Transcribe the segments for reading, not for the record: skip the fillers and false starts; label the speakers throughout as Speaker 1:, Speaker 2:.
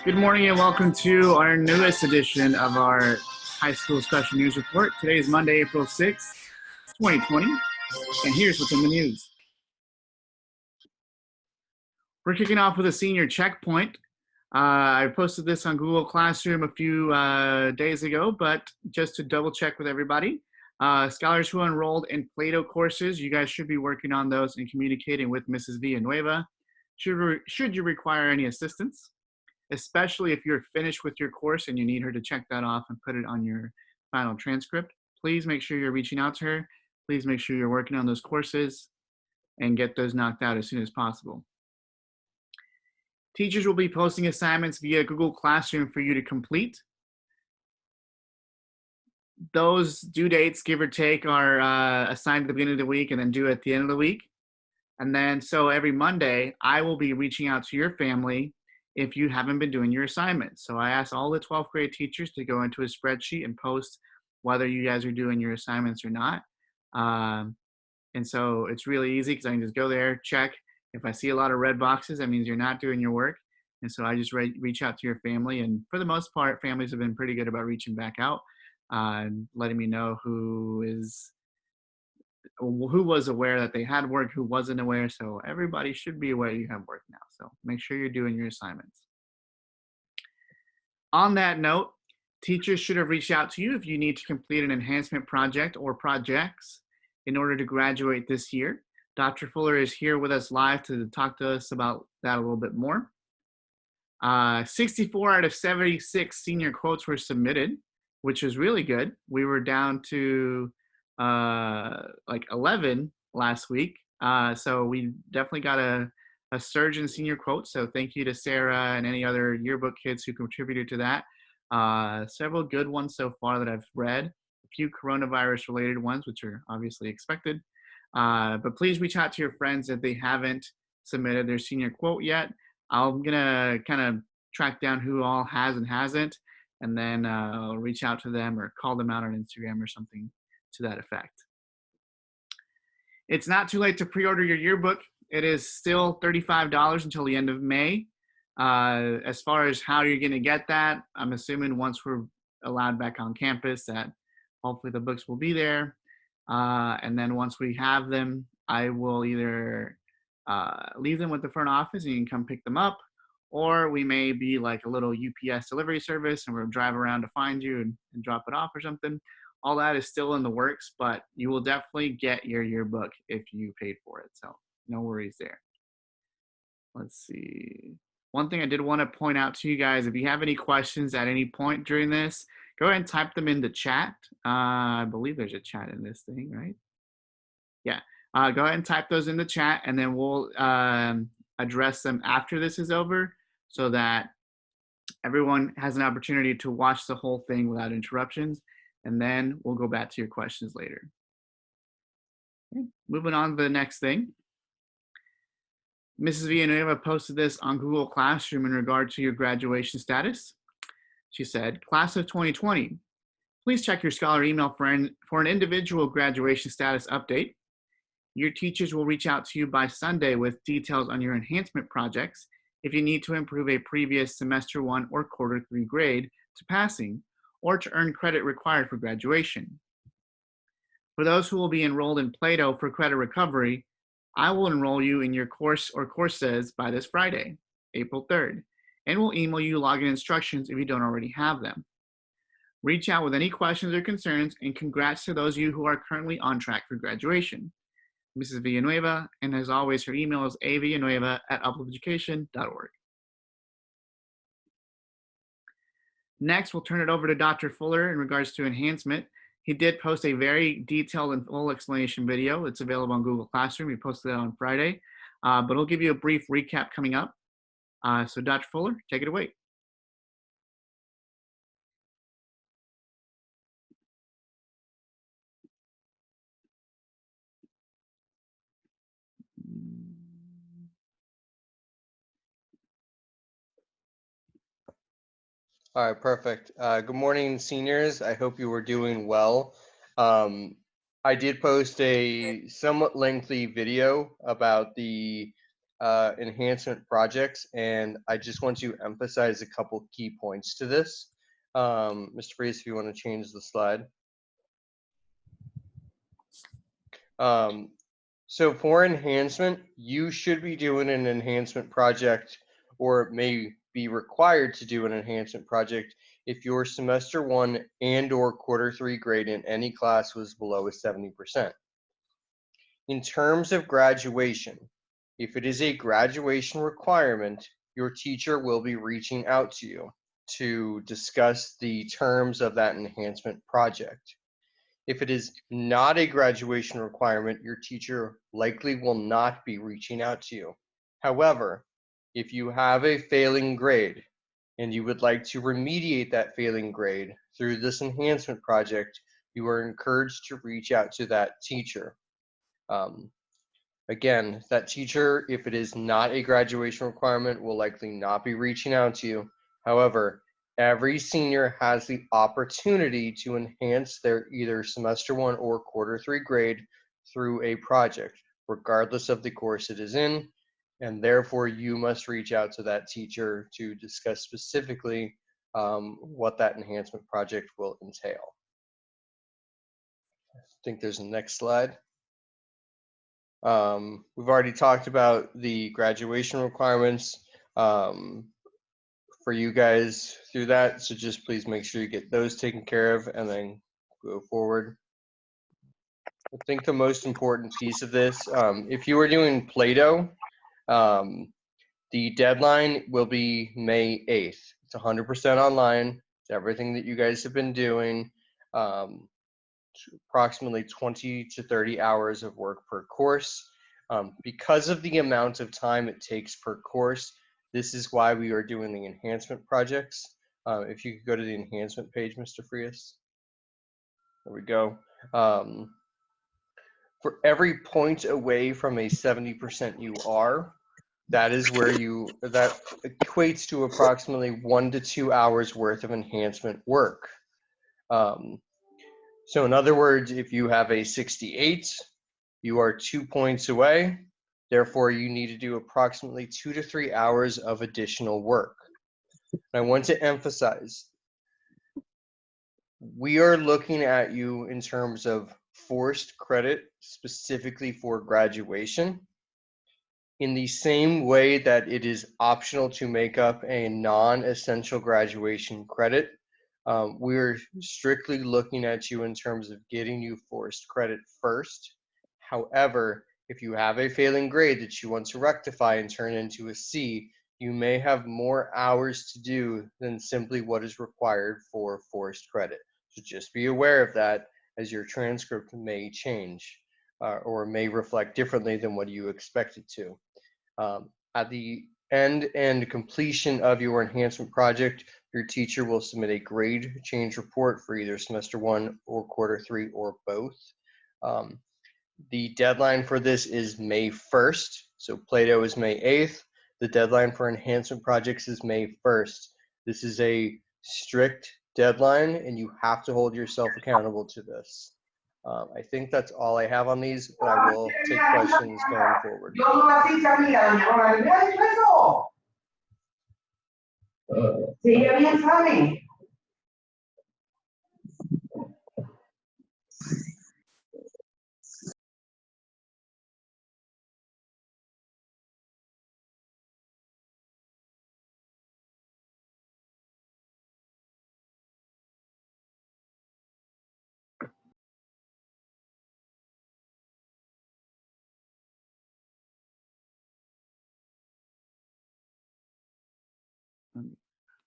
Speaker 1: Good morning and welcome to our newest edition of our high school special news report. Today is Monday, April 6th, 2020, and here's what's in the news. We're kicking off with a senior checkpoint. I posted this on Google Classroom a few days ago, but just to double check with everybody, scholars who enrolled in Plato courses, you guys should be working on those and communicating with Mrs. Villanueva. Should you require any assistance, especially if you're finished with your course and you need her to check that off and put it on your final transcript, please make sure you're reaching out to her. Please make sure you're working on those courses and get those knocked out as soon as possible. Teachers will be posting assignments via Google Classroom for you to complete. Those due dates, give or take, are assigned at the beginning of the week and then due at the end of the week. And then so every Monday, I will be reaching out to your family if you haven't been doing your assignments. So I asked all the 12th grade teachers to go into a spreadsheet and post whether you guys are doing your assignments or not. And so it's really easy because I can just go there, check. If I see a lot of red boxes, that means you're not doing your work. And so I just reach out to your family. And for the most part, families have been pretty good about reaching back out and letting me know who was aware that they had work, who wasn't aware. So everybody should be aware you have work now. So make sure you're doing your assignments. On that note, teachers should have reached out to you if you need to complete an enhancement project or projects in order to graduate this year. Dr. Fuller is here with us live to talk to us about that a little bit more. 64 out of 76 senior quotes were submitted, which is really good. We were down to like 11 last week. So we definitely got a surge in senior quotes. So thank you to Sarah and any other yearbook kids who contributed to that. Several good ones so far that I've read. A few coronavirus related ones, which are obviously expected. But please reach out to your friends if they haven't submitted their senior quote yet. I'm gonna kind of track down who all has and hasn't, and then I'll reach out to them or call them out on Instagram or something to that effect. It's not too late to pre-order your yearbook. It is still $35 until the end of May. As far as how you're gonna get that, I'm assuming once we're allowed back on campus that hopefully the books will be there. And then once we have them, I will either leave them with the front office and you can come pick them up, or we may be like a little UPS delivery service and we'll drive around to find you and drop it off or something. All that is still in the works, but you will definitely get your yearbook if you paid for it. So no worries there. Let's see. One thing I did want to point out to you guys, if you have any questions at any point during this, go ahead and type them in the chat. I believe there's a chat in this thing, right? Yeah. Go ahead and type those in the chat, and then we'll address them after this is over so that everyone has an opportunity to watch the whole thing without interruptions, and then we'll go back to your questions later. Okay. Moving on to the next thing. Mrs. Villanueva posted this on Google Classroom in regard to your graduation status. She said, class of 2020, please check your scholar email for an individual graduation status update. Your teachers will reach out to you by Sunday with details on your enhancement projects if you need to improve a previous semester 1 or quarter 3 grade to passing or to earn credit required for graduation. For those who will be enrolled in Plato for credit recovery, I will enroll you in your course or courses by this Friday, April 3rd, and will email you login instructions if you don't already have them. Reach out with any questions or concerns, and congrats to those of you who are currently on track for graduation. Mrs. Villanueva, and as always, her email is avillanueva@uplifteducation.org. Next, we'll turn it over to Dr. Fuller in regards to enhancement. He did post a very detailed and full explanation video. It's available on Google Classroom. He posted that on Friday, but he'll give you a brief recap coming up. So Dr. Fuller, take it away.
Speaker 2: All right, perfect. Good morning, seniors. I hope you were doing well. I did post a somewhat lengthy video about the enhancement projects, and I just want to emphasize a couple key points to this. Mr. Freeze, if you want to change the slide. So for enhancement, you should be doing an enhancement project, or may be required to do an enhancement project if your semester 1 and or quarter 3 grade in any class was below a 70%. In terms of graduation, if it is a graduation requirement, your teacher will be reaching out to you to discuss the terms of that enhancement project. If it is not a graduation requirement, your teacher likely will not be reaching out to you. However, if you have a failing grade and you would like to remediate that failing grade through this enhancement project, you are encouraged to reach out to that teacher. Again, that teacher, if it is not a graduation requirement, will likely not be reaching out to you. However, every senior has the opportunity to enhance their either semester 1 or quarter 3 grade through a project, regardless of the course it is in, and therefore you must reach out to that teacher to discuss specifically what that enhancement project will entail. I think there's a next slide. We've already talked about the graduation requirements for you guys through that, so just please make sure you get those taken care of and then go forward. I think the most important piece of this, if you are doing Play-Doh, the deadline will be May 8th. It's 100% online. It's everything that you guys have been doing. Approximately 20 to 30 hours of work per course. Because of the amount of time it takes per course, this is why we are doing the enhancement projects. If you could go to the enhancement page, Mr. Frias. There we go. For every point away from a 70% UR, that is where that equates to approximately 1 to 2 hours worth of enhancement work. So in other words, if you have a 68, you are 2 points away. Therefore, you need to do approximately 2 to 3 hours of additional work. I want to emphasize, we are looking at you in terms of forced credit, specifically for graduation. In the same way that it is optional to make up a non-essential graduation credit, we're strictly looking at you in terms of getting you forced credit first. However, if you have a failing grade that you want to rectify and turn into a C, you may have more hours to do than simply what is required for forced credit. So just be aware of that, as your transcript may change or may reflect differently than what you expected to. At the end and completion of your enhancement project, your teacher will submit a grade change report for either semester 1 or quarter 3 or both. The deadline for this is May 1st. So Play-Doh is May 8th. The deadline for enhancement projects is May 1st. This is a strict deadline and you have to hold yourself accountable to this. I think that's all I have on these, but I will take questions going forward.
Speaker 3: Sí, ella bien sabe.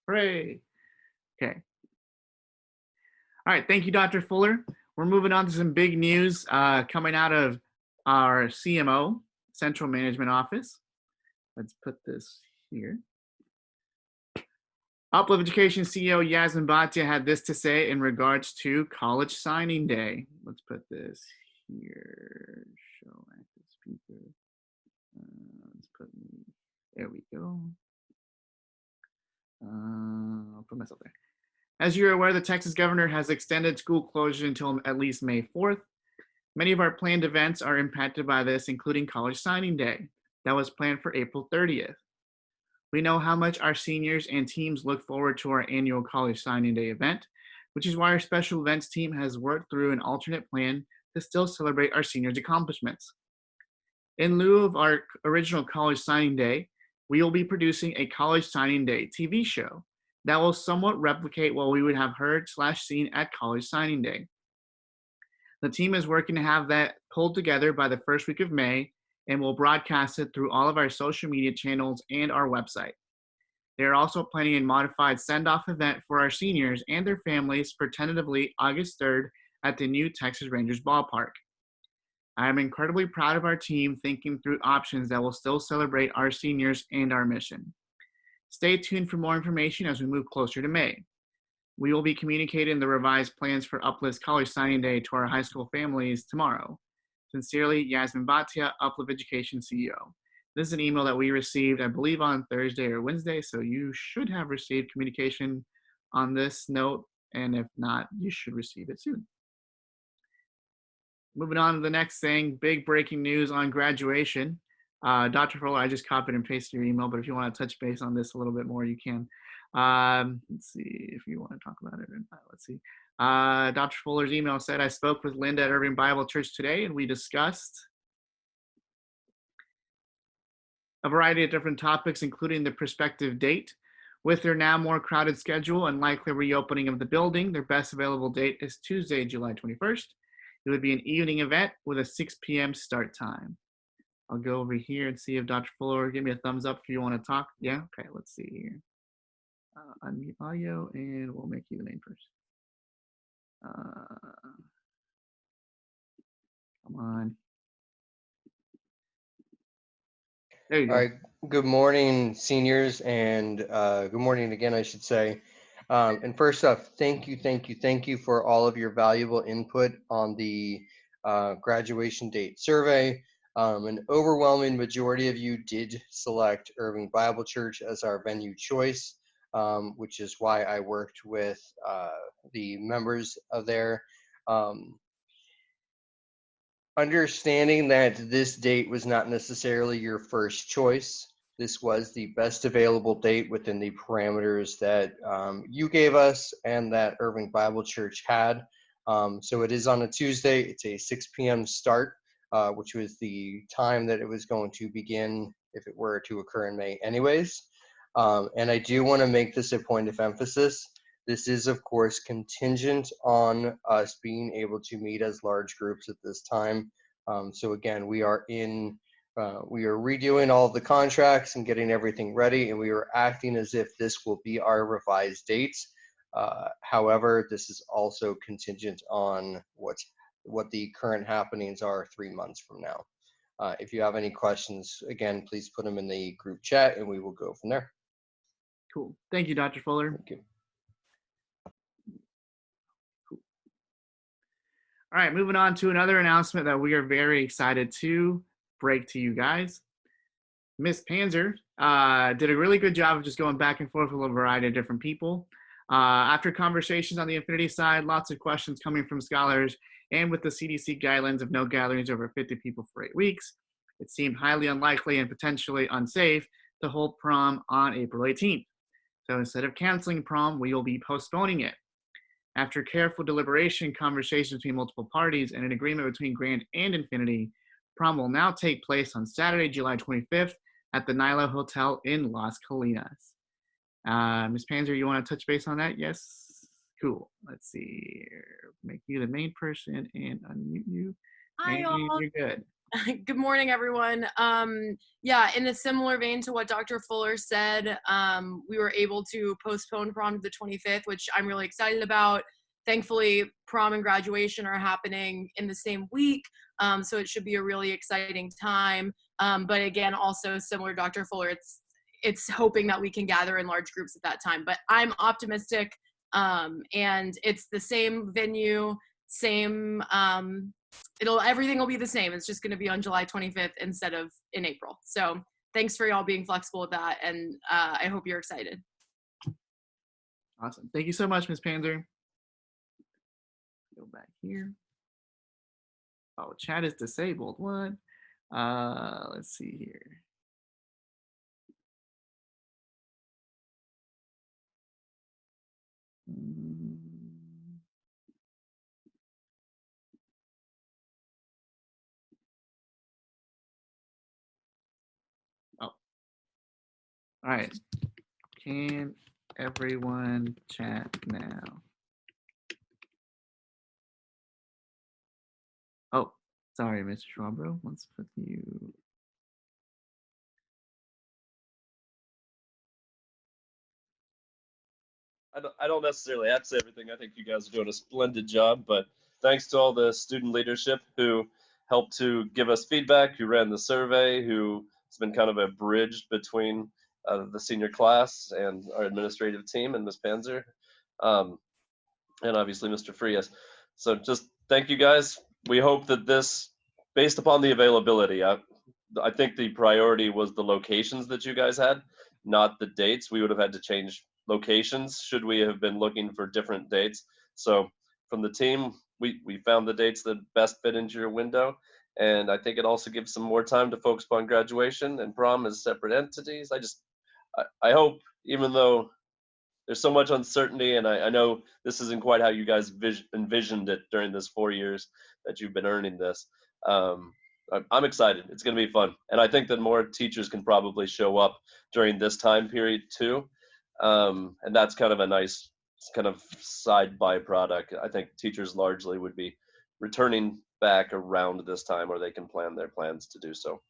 Speaker 1: Hooray. Okay. All right. Thank you, Dr. Fuller. We're moving on to some big news coming out of our CMO, Central Management Office. Let's put this here. Uplift Education CEO Yasmin Bhatia had this to say in regards to college signing day. Let's put this here. Show active speaker. Let's put me. There we go. I'll put myself there. As you're aware, the Texas governor has extended school closure until at least May 4th. Many of our planned events are impacted by this, including college signing day. that was planned for April 30th. We know how much our seniors and teams look forward to our annual college signing day event, which is why our special events team has worked through an alternate plan to still celebrate our seniors' accomplishments. In lieu of our original college signing day, we will be producing a college signing day TV show that will somewhat replicate what we would have heard/seen at college signing day. The team is working to have that pulled together by the first week of May and will broadcast it through all of our social media channels and our website. They are also planning a modified send-off event for our seniors and their families for tentatively August 3rd at the new Texas Rangers ballpark. I am incredibly proud of our team thinking through options that will still celebrate our seniors and our mission. Stay tuned for more information as we move closer to May. We will be communicating the revised plans for Uplift's College Signing Day to our high school families tomorrow. Sincerely, Yasmin Bhatia, Uplift Education CEO. This is an email that we received, I believe, on Thursday or Wednesday, so you should have received communication on this note, and if not, you should receive it soon. Moving on to the next thing, big breaking news on graduation. Dr. Fuller, I just copied and pasted your email, but if you want to touch base on this a little bit more, you can. Let's see if you want to talk about it or not. Let's see. Dr. Fuller's email said, I spoke with Linda at Irving Bible Church today, and we discussed a variety of different topics, including the prospective date. With their now more crowded schedule and likely reopening of the building, their best available date is Tuesday, July 21st. It would be an evening event with a 6 p.m. start time. I'll go over here and see if Dr. Fuller, give me a thumbs up if you want to talk. Yeah, okay, let's see here. Unmute audio, and we'll make you the main person. Come on. There you go.
Speaker 2: All right. Good morning, seniors, and good morning again, I should say. And first off, thank you for all of your valuable input on the graduation date survey. An overwhelming majority of you did select Irving Bible Church as our venue choice, which is why I worked with the members of there. Understanding that this date was not necessarily your first choice, this was the best available date within the parameters that you gave us and that Irving Bible Church had. So it is on a Tuesday. It's a 6 p.m. start, which was the time that it was going to begin if it were to occur in May anyways. And I do want to make this a point of emphasis. This is, of course, contingent on us being able to meet as large groups at this time. So again, we are redoing all of the contracts and getting everything ready, and we are acting as if this will be our revised dates. However, this is also contingent on what the current happenings are 3 months from now. If you have any questions, again, please put them in the group chat, and we will go from there.
Speaker 1: Cool. Thank you, Dr. Fuller.
Speaker 2: Thank you.
Speaker 1: All right, moving on to another announcement that we are very excited to break to you guys. Miss Panzer did a really good job of just going back and forth with a variety of different people. After conversations on the Infinity side, lots of questions coming from scholars, and with the CDC guidelines of no gatherings over 50 people for 8 weeks, it seemed highly unlikely and potentially unsafe to hold prom on April 18th. So instead of canceling prom, we will be postponing it. After careful deliberation, conversations between multiple parties, and an agreement between Grand and Infinity, prom will now take place on Saturday, July 25th at the Nyla Hotel in Las Colinas. Ms. Panzer, you want to touch base on that? Yes? Cool. Let's see here. Make you the main person and unmute you.
Speaker 4: Hi,
Speaker 1: and
Speaker 4: all.
Speaker 1: You're good.
Speaker 4: Good morning, everyone. Yeah, in a similar vein to what Dr. Fuller said, we were able to postpone prom to the 25th, which I'm really excited about. Thankfully, prom and graduation are happening in the same week, so it should be a really exciting time. But again, also similar to Dr. Fuller, it's hoping that we can gather in large groups at that time. But I'm optimistic, and it's the same venue, same everything will be the same. It's just going to be on July 25th instead of in April. So thanks for y'all being flexible with that, and I hope you're excited.
Speaker 1: Awesome. Thank you so much, Ms. Panzer. Go back here. Oh, chat is disabled. What? Let's see here. Mm. Oh, all right. Can everyone chat now? Oh, sorry, Mr. Schwabro. Let's put you.
Speaker 5: I don't necessarily have to say everything. I think you guys are doing a splendid job, but thanks to all the student leadership who helped to give us feedback, who ran the survey, who has been kind of a bridge between the senior class and our administrative team and Ms. Panzer, um, and obviously Mr. Frias. So just thank you guys. We hope that this, based upon the availability, I think the priority was the locations that you guys had, not the dates. We would have had to change locations should we have been looking for different dates. So from the team, we found the dates that best fit into your window. And I think it also gives some more time to focus upon graduation and prom as separate entities. I hope, even though there's so much uncertainty, and I know this isn't quite how you guys envisioned it during this 4 years that you've been earning this. I'm excited. It's going to be fun, and I think that more teachers can probably show up during this time period too, and that's kind of a nice kind of side byproduct. I think teachers largely would be returning back around this time, or they can plan their plans to do so.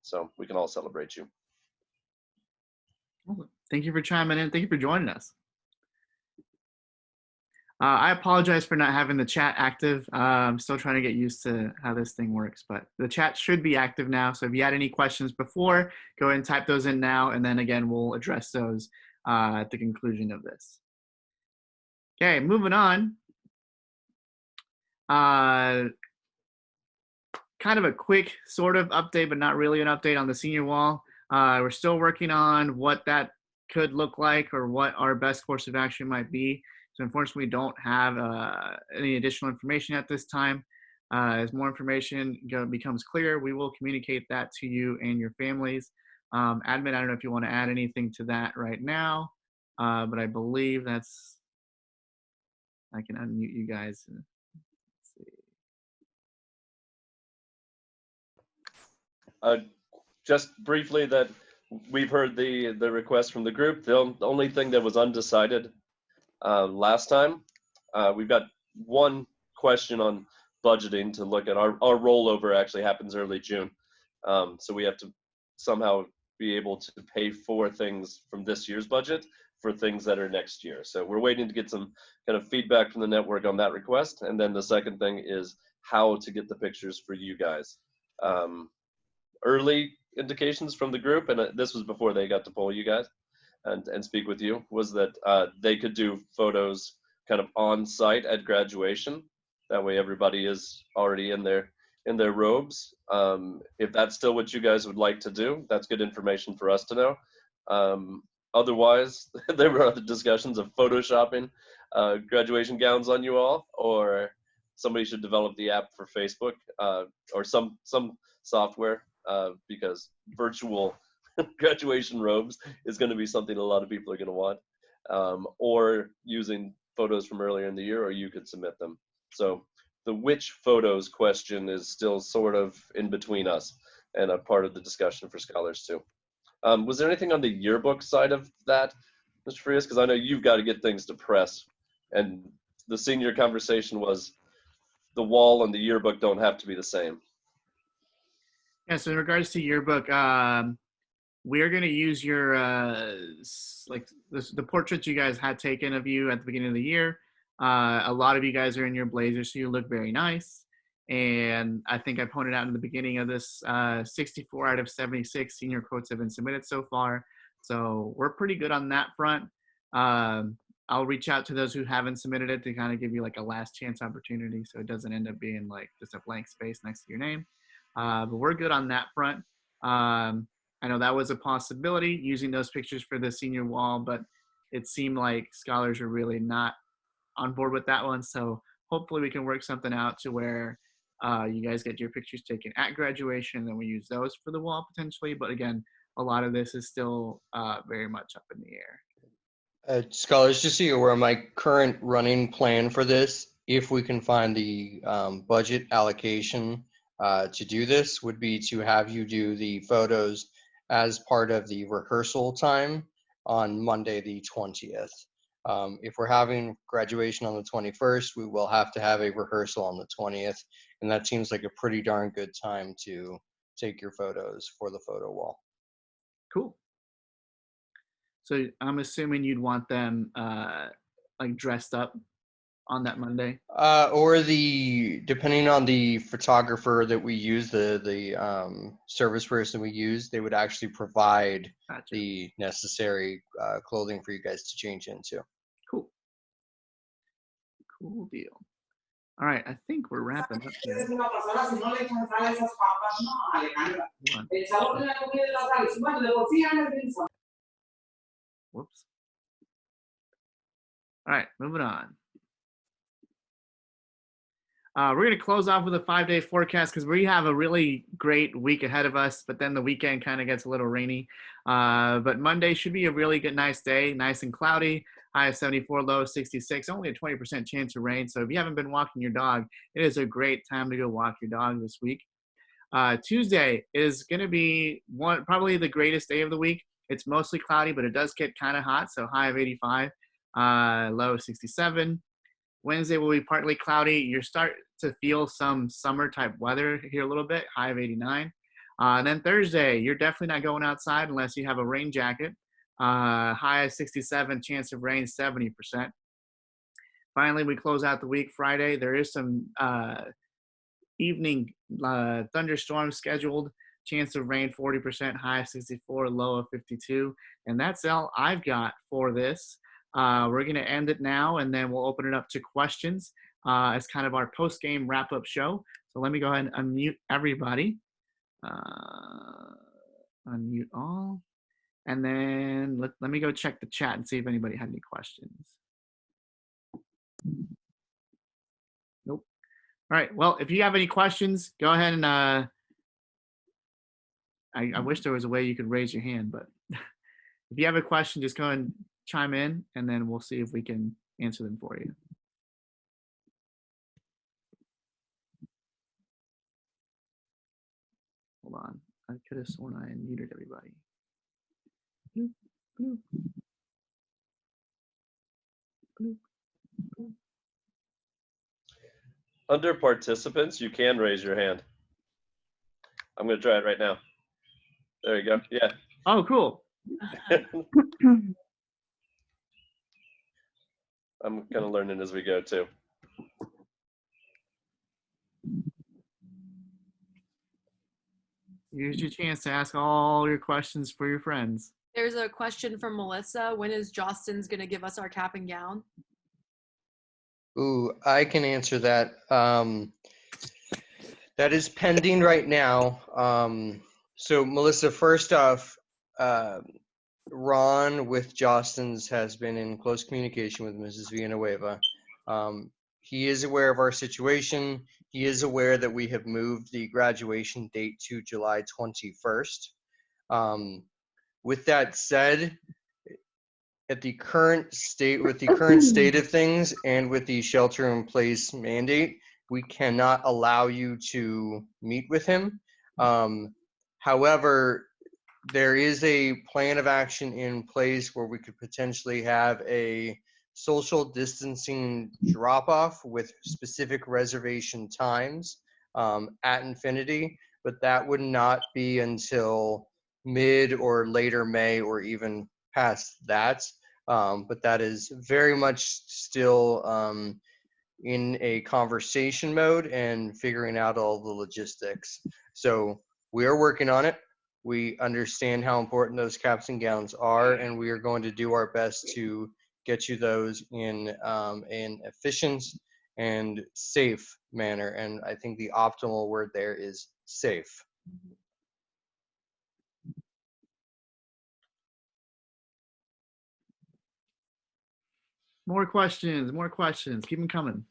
Speaker 5: So we can all celebrate you.
Speaker 1: Thank you for chiming in. Thank you for joining us. I apologize for not having the chat active. I'm still trying to get used to how this thing works, but the chat should be active now. So if you had any questions before, go ahead and type those in now. And then again, we'll address those at the conclusion of this. Okay, moving on. Kind of a quick sort of update, but not really an update on the senior wall. We're still working on what that could look like or what our best course of action might be. So unfortunately, we don't have any additional information at this time. As more information becomes clear, we will communicate that to you and your families. Admin, I don't know if you want to add anything to that right now, but I believe that's, I can unmute you guys. Let's see.
Speaker 5: Just briefly, that we've heard the request from the group. The only thing that was undecided last time, we've got one question on budgeting to look at. Our rollover actually happens early June, so we have to somehow be able to pay for things from this year's budget for things that are next year. So we're waiting to get some kind of feedback from the network on that request. And then the second thing is how to get the pictures for you guys. Early indications from the group, and this was before they got to poll you guys and speak with you, was that they could do photos kind of on site at graduation. That way everybody is already in their robes. If that's still what you guys would like to do, that's good information for us to know. Otherwise, there were other discussions of photoshopping graduation gowns on you all, or somebody should develop the app for Facebook or some software, because virtual graduation robes is going to be something a lot of people are going to want, or using photos from earlier in the year, or you could submit them. So the which photos question is still sort of in between us and a part of the discussion for scholars too. Was there anything on the yearbook side of that, Mr. Frias? Because I know you've got to get things to press, and the senior conversation was the wall and the yearbook don't have to be the same.
Speaker 1: Yeah, so in regards to yearbook, we're going to use your, like the portraits you guys had taken of you at the beginning of the year. A lot of you guys are in your blazers, so you look very nice. And I think I pointed out in the beginning of this, 64 out of 76 senior quotes have been submitted so far. So we're pretty good on that front. I'll reach out to those who haven't submitted it to kind of give you like a last chance opportunity, so it doesn't end up being like just a blank space next to your name. But we're good on that front. I know that was a possibility, using those pictures for the senior wall, but it seemed like scholars are really not on board with that one. So hopefully we can work something out to where you guys get your pictures taken at graduation, and then we use those for the wall potentially. But again, a lot of this is still very much up in the air.
Speaker 2: Scholars, just so you're aware, my current running plan for this, if we can find the budget allocation to do this, would be to have you do the photos as part of the rehearsal time on Monday the 20th. If we're having graduation on the 21st, we will have to have a rehearsal on the 20th, and that seems like a pretty darn good time to take your photos for the photo wall.
Speaker 1: Cool. So I'm assuming you'd want them like dressed up on that Monday.
Speaker 2: Or depending on the photographer that we use, the service person we use, they would actually provide
Speaker 1: Gotcha.
Speaker 2: the necessary clothing for you guys to change into.
Speaker 1: Cool. Cool deal. All right, I think we're wrapping up here. Hold on. Whoops. All right, moving on. We're going to close off with a 5-day forecast because we have a really great week ahead of us, but then the weekend kind of gets a little rainy. But Monday should be a really good, nice day, nice and cloudy, high of 74, low of 66, only a 20% chance of rain. So if you haven't been walking your dog, it is a great time to go walk your dog this week. Tuesday is going to be probably the greatest day of the week. It's mostly cloudy, but it does get kind of hot, so high of 85, low of 67. Wednesday will be partly cloudy. You're starting to feel some summer type weather here a little bit, high of 89. And then Thursday, you're definitely not going outside unless you have a rain jacket. High of 67, chance of rain 70%. Finally, we close out the week Friday. There is some evening thunderstorms scheduled. Chance of rain 40%, high of 64, low of 52. And that's all I've got for this. We're going to end it now, and then we'll open it up to questions as kind of our post-game wrap-up show. So let me go ahead and unmute everybody. Unmute all. And then let me go check the chat and see if anybody had any questions. Nope. All right. Well, if you have any questions, go ahead and I wish there was a way you could raise your hand, but if you have a question, just go ahead and chime in, and then we'll see if we can answer them for you. Hold on. I could have sworn I unmuted everybody. Bloop, bloop. Bloop, bloop.
Speaker 5: Under participants, you can raise your hand. I'm going to try it right now. There you go. Yeah.
Speaker 1: Oh, cool.
Speaker 5: I'm kind of learning as we go too.
Speaker 1: Here's your chance to ask all your questions for your friends.
Speaker 4: There's a question from Melissa. When is Jostens going to give us our cap and gown?
Speaker 2: Ooh, I can answer that. That is pending right now. So Melissa, first off, Ron with Jostens has been in close communication with Mrs. Villanueva. He is aware of our situation. He is aware that we have moved the graduation date to July 21st. With that said, at the current state, with the current state of things and with the shelter in place mandate, we cannot allow you to meet with him. However, there is a plan of action in place where we could potentially have a social distancing drop-off with specific reservation times at Infinity, but that would not be until mid or later May or even past that. But that is very much still in a conversation mode and figuring out all the logistics. So we are working on it. We understand how important those caps and gowns are, and we are going to do our best to get you those in an efficient and safe manner. And I think the optimal word there is safe.
Speaker 1: More questions, more questions. Keep them coming.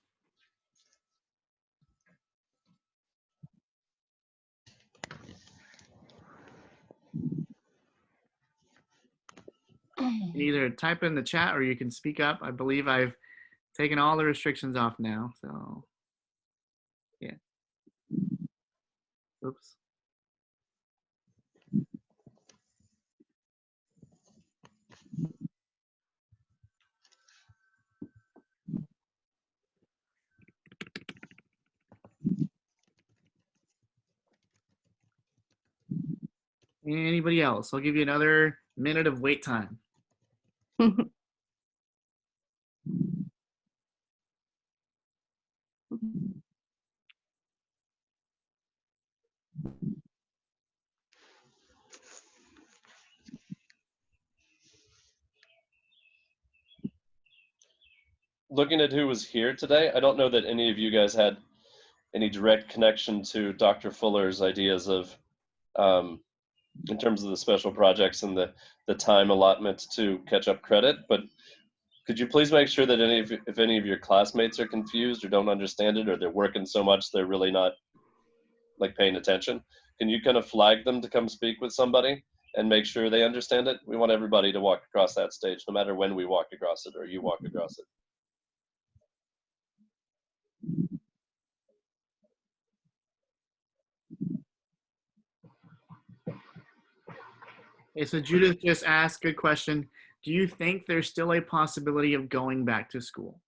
Speaker 1: You can either type in the chat or you can speak up. I believe I've taken all the restrictions off now. So, yeah. Oops. Anybody else? I'll give you another minute of wait time.
Speaker 5: Looking at who was here today, I don't know that any of you guys had any direct connection to Dr. Fuller's ideas of, in terms of the special projects and the time allotment to catch up credit, but could you please make sure that if any of your classmates are confused or don't understand it, or they're working so much they're really not like paying attention, can you kind of flag them to come speak with somebody and make sure they understand it? We want everybody to walk across that stage, no matter when we walk across it or you walk across it.
Speaker 1: Okay, so Judith just asked, good question. Do you think there's still a possibility of going back to school?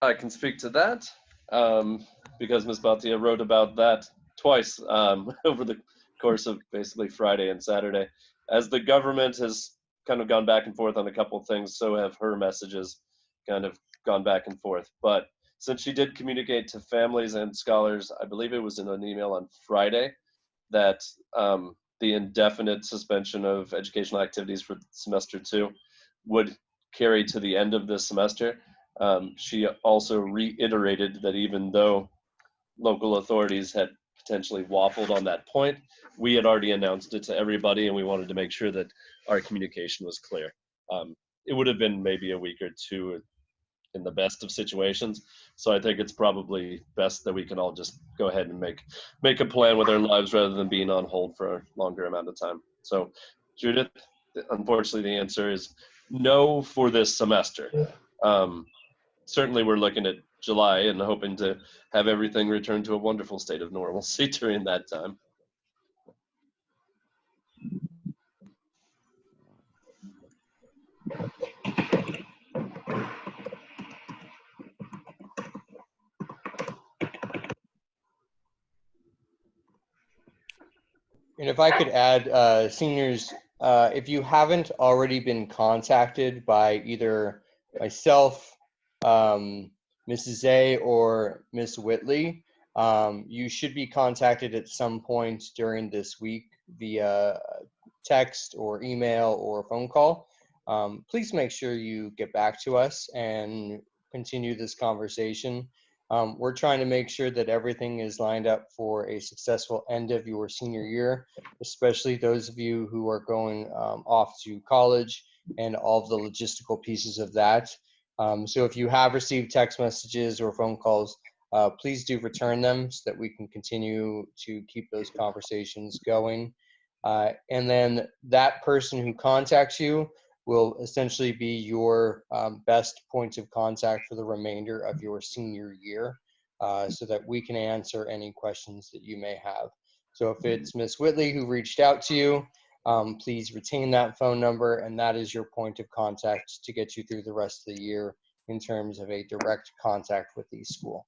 Speaker 5: I can speak to that because Ms. Bhatia wrote about that twice over the course of basically Friday and Saturday. As the government has kind of gone back and forth on a couple of things, so have her messages kind of gone back and forth. But since she did communicate to families and scholars, I believe it was in an email on Friday, that the indefinite suspension of educational activities for semester 2 would carry to the end of this semester. She also reiterated that even though local authorities had potentially waffled on that point, we had already announced it to everybody, and we wanted to make sure that our communication was clear. It would have been maybe a week or two in the best of situations, so I think it's probably best that we can all just go ahead and make a plan with our lives rather than being on hold for a longer amount of time. So, Judith, unfortunately, the answer is no for this semester. Certainly we're looking at July and hoping to have everything return to a wonderful state of normalcy during that time.
Speaker 2: And if I could add, seniors, if you haven't already been contacted by either myself, Mrs. A, or Miss Whitley, you should be contacted at some point during this week via text or email or phone call. Please make sure you get back to us and continue this conversation. We're trying to make sure that everything is lined up for a successful end of your senior year, especially those of you who are going off to college and all of the logistical pieces of that. So if you have received text messages or phone calls, please do return them so that we can continue to keep those conversations going. And then that person who contacts you will essentially be your best point of contact for the remainder of your senior year, so that we can answer any questions that you may have. So if it's Miss Whitley who reached out to you, please retain that phone number, and that is your point of contact to get you through the rest of the year in terms of a direct contact with the school.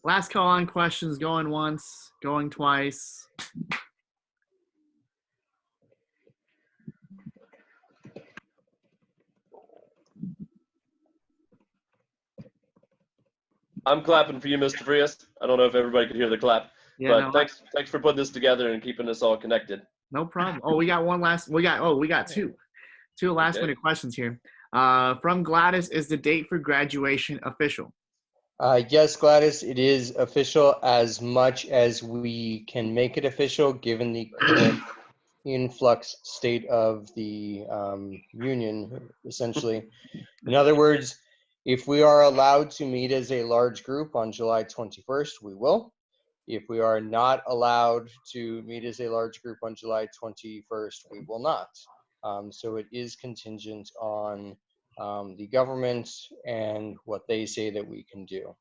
Speaker 1: Last call on questions, going once, going twice.
Speaker 5: I'm clapping for you, Mr. Frias. I don't know if everybody could hear the clap,
Speaker 1: Yeah,
Speaker 5: but
Speaker 1: no,
Speaker 5: thanks for putting this together and keeping us all connected.
Speaker 1: no problem. Oh, we got one last, we got two last minute questions here. From Gladys, is the date for graduation official?
Speaker 2: Yes, Gladys, it is official as much as we can make it official given the current influx state of the union, essentially. In other words, if we are allowed to meet as a large group on July 21st, we will. If we are not allowed to meet as a large group on July 21st, we will not. So it is contingent on the government and what they say that we can do.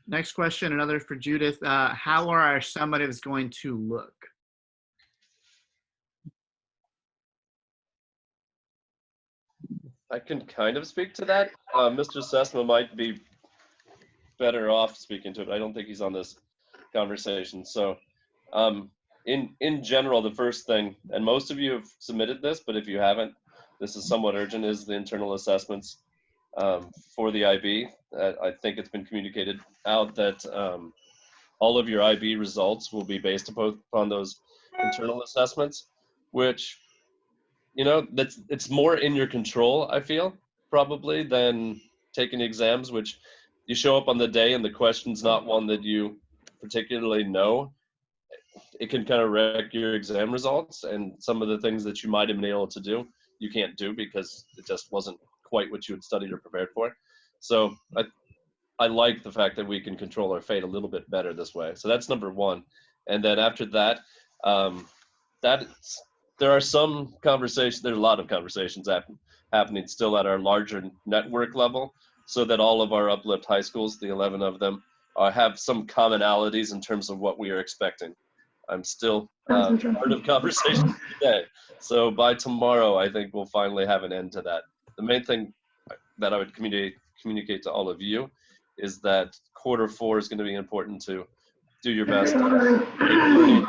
Speaker 1: Next question, another for Judith. How are our summatives going to look?
Speaker 5: I can kind of speak to that. Mr. Sesma might be better off speaking to it. I don't think he's on this conversation. So in general, the first thing, and most of you have submitted this, but if you haven't, this is somewhat urgent, is the internal assessments for the IB. I think it's been communicated out that all of your IB results will be based upon those internal assessments, which, you know, it's more in your control, I feel, probably, than taking exams, which you show up on the day and the question's not one that you particularly know. It can kind of wreck your exam results, and some of the things that you might have been able to do, you can't do because it just wasn't quite what you had studied or prepared for. So I like the fact that we can control our fate a little bit better this way. So that's number one. And then after that, there are some conversations, there's a lot of conversations happening still at our larger network level, so that all of our uplift high schools, the 11 of them, have some commonalities in terms of what we are expecting. I'm still part of conversations today. So by tomorrow, I think we'll finally have an end to that. The main thing that I would communicate to all of you is that Q4 is going to be important to do your best learning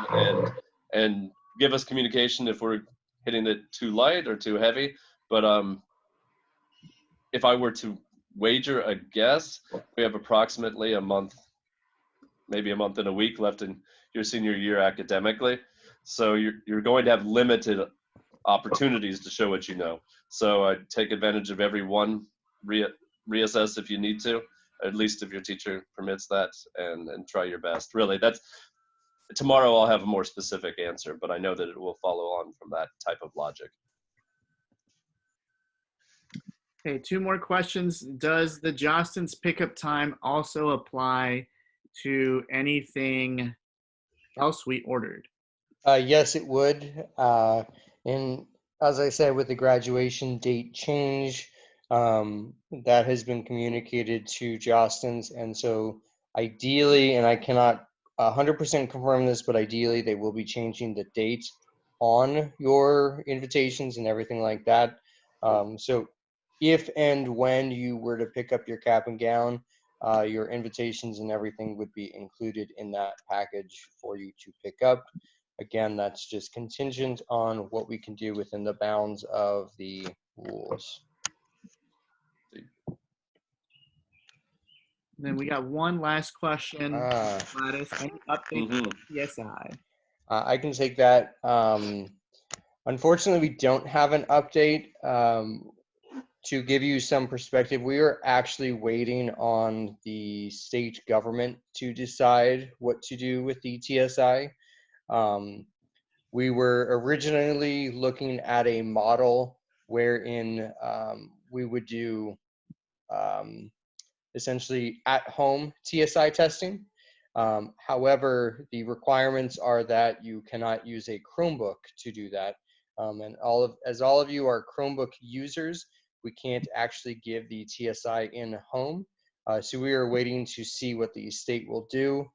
Speaker 5: and give us communication if we're hitting it too light or too heavy. But if I were to wager a guess, we have approximately a month, maybe a month and a week left in your senior year academically. So you're going to have limited opportunities to show what you know. So I'd take advantage of every one, reassess if you need to, at least if your teacher permits that, and try your best. Really, tomorrow I'll have a more specific answer, but I know that it will follow on from that type of logic.
Speaker 1: Okay, two more questions. Does the Jostens pickup time also apply to anything else we ordered?
Speaker 2: Yes, it would. And as I said, with the graduation date change, that has been communicated to Jostens. And so ideally, and I cannot 100% confirm this, but ideally they will be changing the date on your invitations and everything like that. So if and when you were to pick up your cap and gown, your invitations and everything would be included in that package for you to pick up. Again, that's just contingent on what we can do within the bounds of the rules.
Speaker 1: And then we got one last question. Gladys, any updates on PSI?
Speaker 2: I can take that. Unfortunately, we don't have an update. To give you some perspective, we are actually waiting on the state government to decide what to do with the TSI. We were originally looking at a model wherein we would do essentially at-home TSI testing. However, the requirements are that you cannot use a Chromebook to do that. And as all of you are Chromebook users, we can't actually give the TSI in home. So we are waiting to see what the state will do.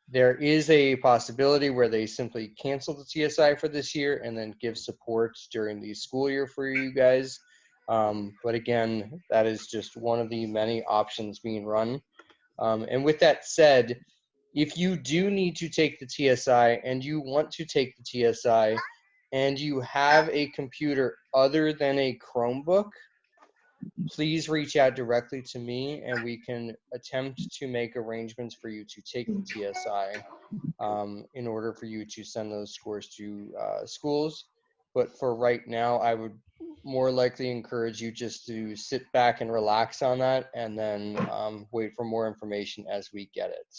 Speaker 2: There is a possibility where they simply cancel the TSI for this year and then give support during the school year for you guys. But again, that is just one of the many options being run. And with that said, if you do need to take the TSI and you want to take the TSI and you have a computer other than a Chromebook, please reach out directly to me and we can attempt to make arrangements for you to take the TSI in order for you to send those scores to schools. But for right now, I would more likely encourage you just to sit back and relax on that and then wait for more information as we get it.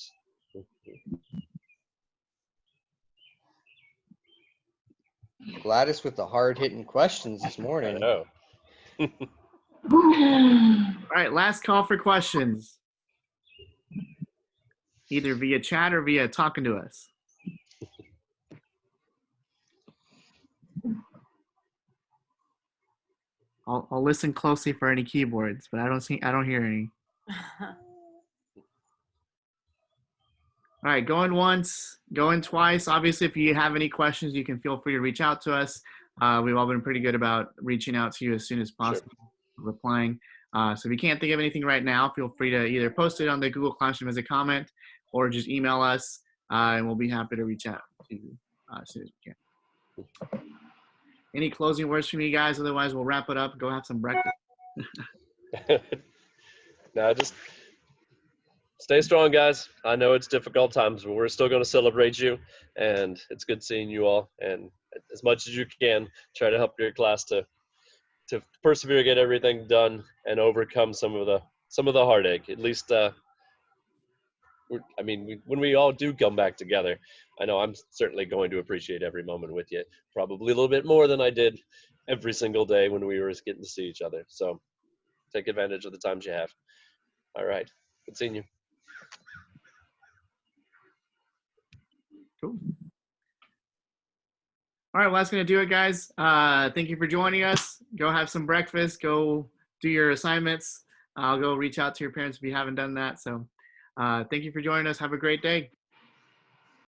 Speaker 2: Gladys with the hard-hitting questions this
Speaker 5: I
Speaker 2: morning.
Speaker 5: know.
Speaker 1: All right, last call for questions. Either via chat or via talking to us. I'll listen closely for any keyboards, but I don't hear any. All right, going once, going twice. Obviously, if you have any questions, you can feel free to reach out to us. We've all been pretty good about reaching out to you as soon as possible, replying. So if you can't think of anything right now, feel free to either post it on the Google Classroom as a comment or just email us, and we'll be happy to reach out to you as soon as we can. Any closing words from you guys? Otherwise, we'll wrap it up. Go have some breakfast.
Speaker 5: No, just stay strong, guys. I know it's difficult times, but we're still going to celebrate you, and it's good seeing you all. And as much as you can, try to help your class to persevere, get everything done, and overcome some of the heartache. At least, when we all do come back together, I know I'm certainly going to appreciate every moment with you, probably a little bit more than I did every single day when we were just getting to see each other. So take advantage of the times you have. All right. Good seeing you.
Speaker 1: Cool. All right, well, that's going to do it, guys. Thank you for joining us. Go have some breakfast. Go do your assignments. I'll go reach out to your parents if you haven't done that. So thank you for joining us. Have a great day.